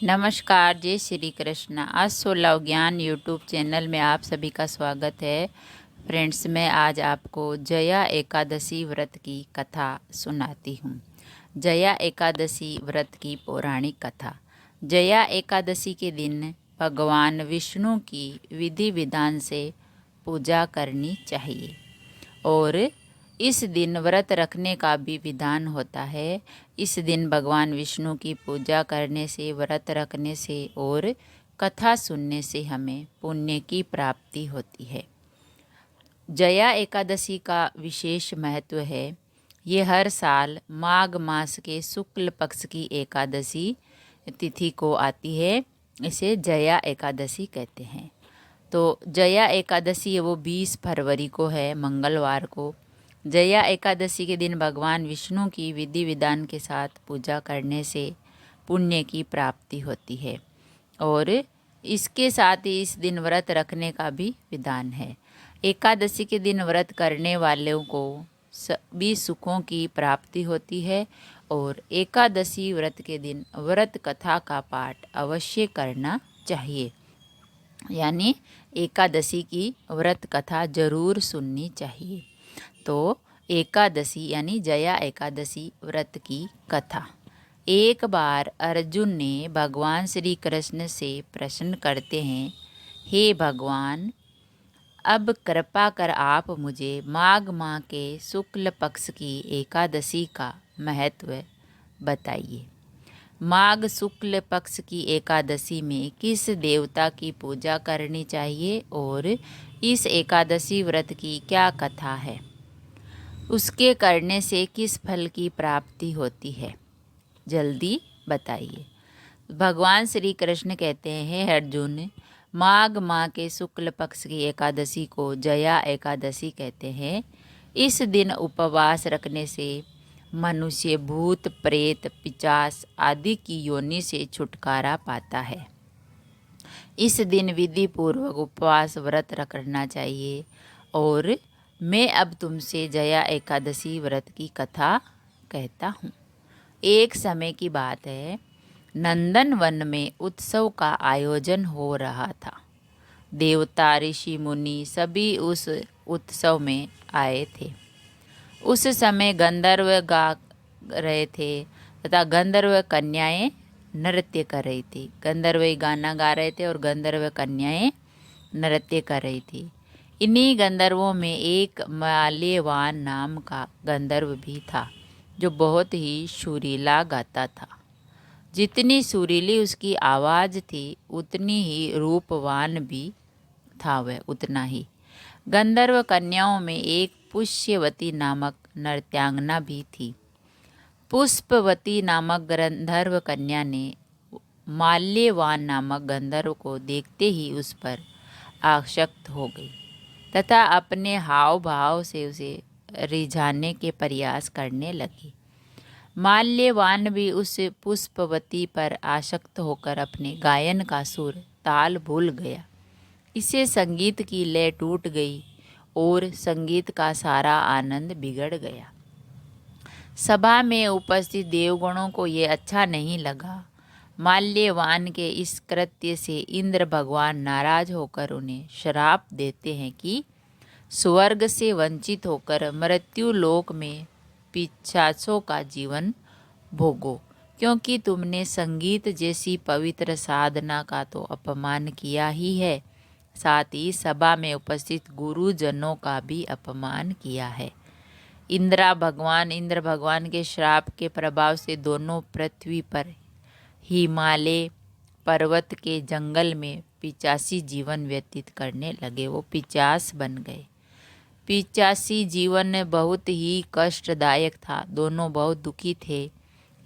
नमस्कार, जय श्री कृष्ण। आज 16 ज्ञान यूट्यूब चैनल में आप सभी का स्वागत है। फ्रेंड्स, मैं आज आपको जया एकादशी व्रत की कथा सुनाती हूँ। जया एकादशी व्रत की पौराणिक कथा। जया एकादशी के दिन भगवान विष्णु की विधि विधान से पूजा करनी चाहिए और इस दिन व्रत रखने का भी विधान होता है। इस दिन भगवान विष्णु की पूजा करने से, व्रत रखने से और कथा सुनने से हमें पुण्य की प्राप्ति होती है। जया एकादशी का विशेष महत्व है। ये हर साल माघ मास के शुक्ल पक्ष की एकादशी तिथि को आती है। इसे जया एकादशी कहते हैं। तो जया एकादशी वो 20 फरवरी को है, मंगलवार को। जया एकादशी के दिन भगवान विष्णु की विधि विधान के साथ पूजा करने से पुण्य की प्राप्ति होती है और इसके साथ ही इस दिन व्रत रखने का भी विधान है। एकादशी के दिन व्रत करने वालों को सभी सुखों की प्राप्ति होती है और एकादशी व्रत के दिन व्रत कथा का पाठ अवश्य करना चाहिए। यानी एकादशी की व्रत कथा जरूर सुननी चाहिए। तो एकादशी यानी जया एकादशी व्रत की कथा। एक बार अर्जुन ने भगवान श्री कृष्ण से प्रश्न करते हैं, हे भगवान, अब कृपा कर आप मुझे माघ माह के शुक्ल पक्ष की एकादशी का महत्व बताइए। माघ शुक्ल पक्ष की एकादशी में किस देवता की पूजा करनी चाहिए और इस एकादशी व्रत की क्या कथा है? उसके करने से किस फल की प्राप्ति होती है? जल्दी बताइए। भगवान श्री कृष्ण कहते हैं, अर्जुन, माघ माह के शुक्ल पक्ष की एकादशी को जया एकादशी कहते हैं। इस दिन उपवास रखने से मनुष्य भूत प्रेत पिशाच आदि की योनि से छुटकारा पाता है। इस दिन विधि पूर्वक उपवास व्रत रखना चाहिए और मैं अब तुमसे जया एकादशी व्रत की कथा कहता हूँ। एक समय की बात है, नंदन वन में उत्सव का आयोजन हो रहा था। देवता ऋषि मुनि सभी उस उत्सव में आए थे। उस समय गंधर्व गा रहे थे तथा गंधर्व कन्याएं नृत्य कर रही थी। गंधर्व गाना गा रहे थे और गंधर्व कन्याएं नृत्य कर रही थी। इन्हीं गंधर्वों में एक माल्यवान नाम का गंधर्व भी था जो बहुत ही सुरीला गाता था। जितनी सुरीली उसकी आवाज़ थी उतनी ही रूपवान भी था वह, उतना ही। गंधर्व कन्याओं में एक पुष्यवती नामक नृत्यांगना भी थी। पुष्पवती नामक गंधर्व कन्या ने माल्यवान नामक गंधर्व को देखते ही उस पर आसक्त हो गई तथा अपने हाव भाव से उसे रिझाने के प्रयास करने लगी। माल्यवान भी उस पुष्पवती पर आसक्त होकर अपने गायन का सुर ताल भूल गया। इससे संगीत की लय टूट गई और संगीत का सारा आनंद बिगड़ गया। सभा में उपस्थित देवगणों को ये अच्छा नहीं लगा। माल्यवान के इस कृत्य से इंद्र भगवान नाराज होकर उन्हें श्राप देते हैं कि स्वर्ग से वंचित होकर मृत्यु लोक में पिशाचों का जीवन भोगो, क्योंकि तुमने संगीत जैसी पवित्र साधना का तो अपमान किया ही है, साथ ही सभा में उपस्थित गुरुजनों का भी अपमान किया है। इंद्र भगवान के श्राप के प्रभाव से दोनों पृथ्वी पर हिमालय पर्वत के जंगल में पिचासी जीवन व्यतीत करने लगे। वो पिचास बन गए। पिचासी जीवन बहुत ही कष्टदायक था। दोनों बहुत दुखी थे।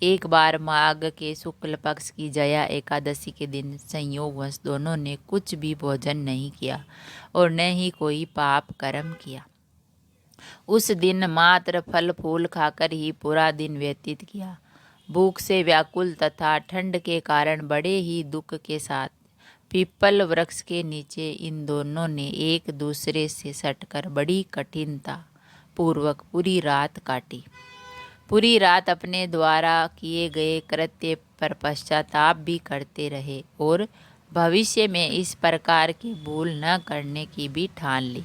एक बार माघ के शुक्ल पक्ष की जया एकादशी के दिन संयोगवश दोनों ने कुछ भी भोजन नहीं किया और न ही कोई पाप कर्म किया। उस दिन मात्र फल फूल खाकर ही पूरा दिन व्यतीत किया। भूख से व्याकुल तथा ठंड के कारण बड़े ही दुख के साथ पीपल वृक्ष के नीचे इन दोनों ने एक दूसरे से सटकर बड़ी कठिनता पूर्वक पूरी रात काटी। पूरी रात अपने द्वारा किए गए कृत्य पर पश्चाताप भी करते रहे और भविष्य में इस प्रकार की भूल न करने की भी ठान ली।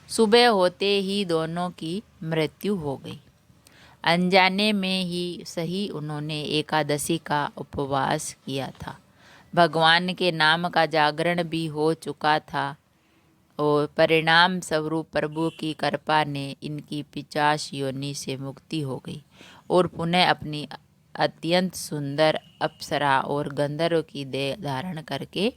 सुबह होते ही दोनों की मृत्यु हो गई। अनजाने में ही सही उन्होंने एकादशी का उपवास किया था। भगवान के नाम का जागरण भी हो चुका था और परिणाम स्वरूप प्रभु की कृपा ने इनकी पिशाच योनि से मुक्ति हो गई और पुनः अपनी अत्यंत सुंदर अप्सरा और गंधर्व की देह धारण करके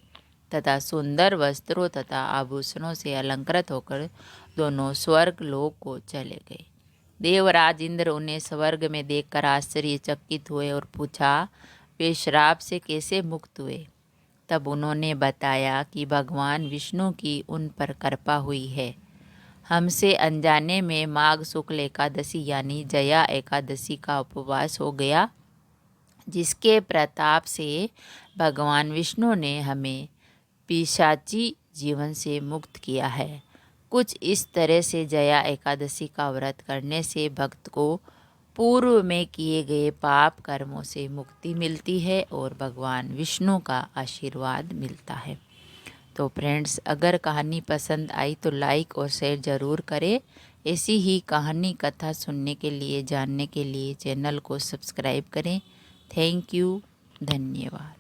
तथा सुंदर वस्त्रों तथा आभूषणों से अलंकृत होकर दोनों स्वर्ग लोक को चले गए। देवराज इंद्र उन्हें स्वर्ग में देखकर आश्चर्यचकित हुए और पूछा, वे श्राप से कैसे मुक्त हुए? तब उन्होंने बताया कि भगवान विष्णु की उन पर कृपा हुई है। हमसे अनजाने में माघ शुक्ल एकादशी यानी जया एकादशी का उपवास हो गया, जिसके प्रताप से भगवान विष्णु ने हमें पिशाची जीवन से मुक्त किया है। कुछ इस तरह से जया एकादशी का व्रत करने से भक्त को पूर्व में किए गए पाप कर्मों से मुक्ति मिलती है और भगवान विष्णु का आशीर्वाद मिलता है। तो फ्रेंड्स, अगर कहानी पसंद आई तो लाइक और शेयर ज़रूर करें। ऐसी ही कहानी कथा सुनने के लिए, जानने के लिए चैनल को सब्सक्राइब करें। थैंक यू, धन्यवाद।